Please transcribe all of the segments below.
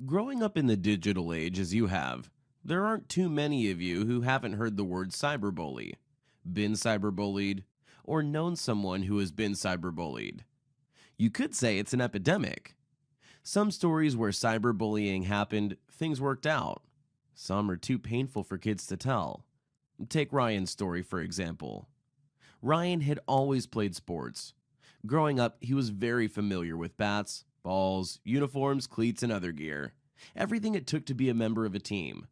Growing up in the digital age as you have, there aren't too many of you who haven't heard the word cyberbully, been cyberbullied, or known someone who has been cyberbullied. You could say it's an epidemic. Some stories where cyberbullying happened, things worked out. Some are too painful for kids to tell. Take Ryan's story, for example. Ryan had always played sports. Growing up, he was very familiar with bats, balls, uniforms, cleats, and other gear. Everything it took to be a member of a team.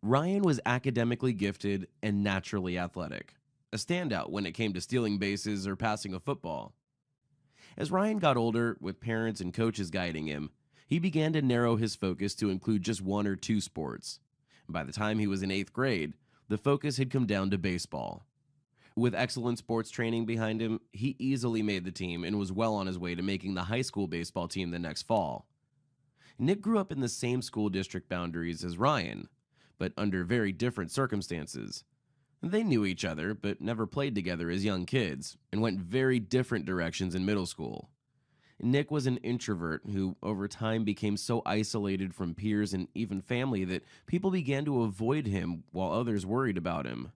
Ryan was academically gifted and naturally athletic, a standout when it came to stealing bases or passing a football. As Ryan got older, with parents and coaches guiding him, he began to narrow his focus to include just one or two sports. By the time he was in 8th grade, the focus had come down to baseball. With excellent sports training behind him, he easily made the team and was well on his way to making the high school baseball team the next fall. Nick grew up in the same school district boundaries as Ryan, but under very different circumstances. They knew each other, but never played together as young kids, and went very different directions in middle school. Nick was an introvert who, over time, became so isolated from peers and even family that people began to avoid him while others worried about him.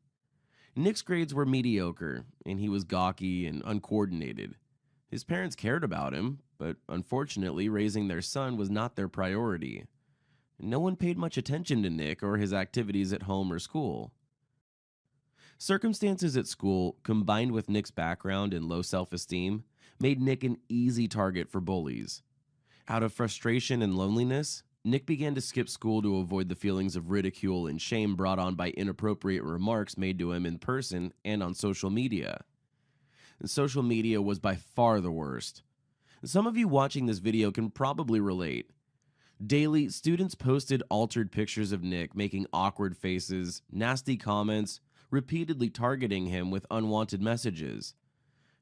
Nick's grades were mediocre, and he was gawky and uncoordinated. His parents cared about him, but unfortunately, raising their son was not their priority. No one paid much attention to Nick or his activities at home or school. Circumstances at school, combined with Nick's background and low self-esteem, made Nick an easy target for bullies. Out of frustration and loneliness, Nick began to skip school to avoid the feelings of ridicule and shame brought on by inappropriate remarks made to him in person and on social media. Social media was by far the worst. Some of you watching this video can probably relate. Daily, students posted altered pictures of Nick making awkward faces, nasty comments, repeatedly targeting him with unwanted messages.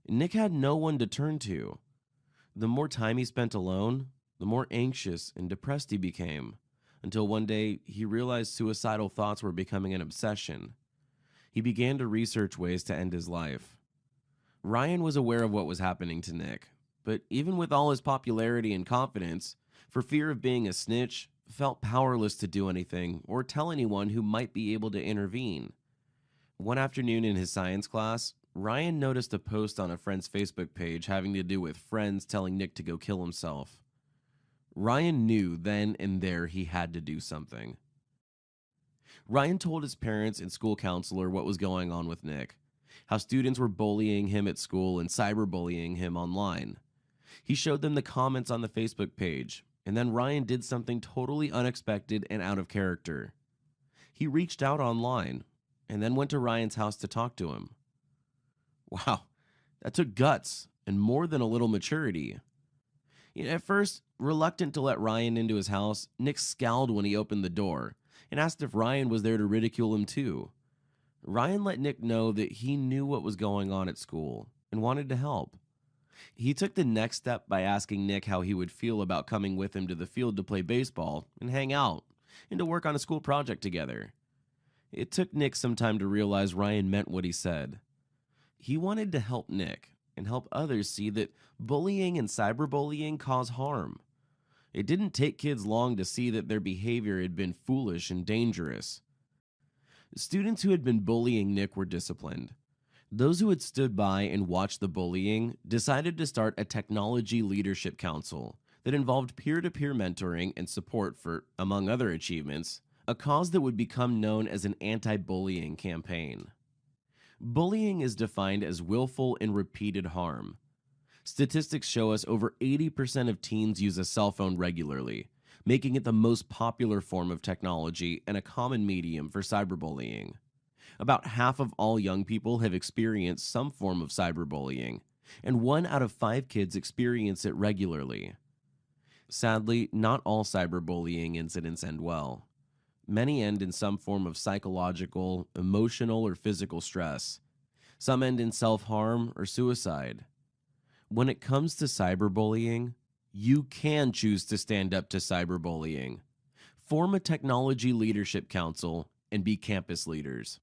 Nick had no one to turn to. The more time he spent alone, the more anxious and depressed he became, until one day he realized suicidal thoughts were becoming an obsession. He began to research ways to end his life. Ryan was aware of what was happening to Nick, but even with all his popularity and confidence, for fear of being a snitch, felt powerless to do anything or tell anyone who might be able to intervene. One afternoon in his science class, Ryan noticed a post on a friend's Facebook page having to do with friends telling Nick to go kill himself. Ryan knew then and there he had to do something. Ryan told his parents and school counselor what was going on with Nick, how students were bullying him at school and cyberbullying him online. He showed them the comments on the Facebook page, and then Ryan did something totally unexpected and out of character. He reached out online and then went to Ryan's house to talk to him. Wow, that took guts and more than a little maturity. At first, reluctant to let Ryan into his house, Nick scowled when he opened the door and asked if Ryan was there to ridicule him too. Ryan let Nick know that he knew what was going on at school and wanted to help. He took the next step by asking Nick how he would feel about coming with him to the field to play baseball and hang out and to work on a school project together. It took Nick some time to realize Ryan meant what he said. He wanted to help Nick and help others see that bullying and cyberbullying cause harm. It didn't take kids long to see that their behavior had been foolish and dangerous. Students who had been bullying Nick were disciplined. Those who had stood by and watched the bullying decided to start a technology leadership council that involved peer-to-peer mentoring and support for, among other achievements, a cause that would become known as an anti-bullying campaign. Bullying is defined as willful and repeated harm. Statistics show us over 80% of teens use a cell phone regularly, making it the most popular form of technology and a common medium for cyberbullying. About half of all young people have experienced some form of cyberbullying, and 1 out of 5 kids experience it regularly. Sadly, not all cyberbullying incidents end well. Many end in some form of psychological, emotional, or physical stress. Some end in self-harm or suicide. When it comes to cyberbullying, you can choose to stand up to cyberbullying. Form a technology leadership council and be campus leaders.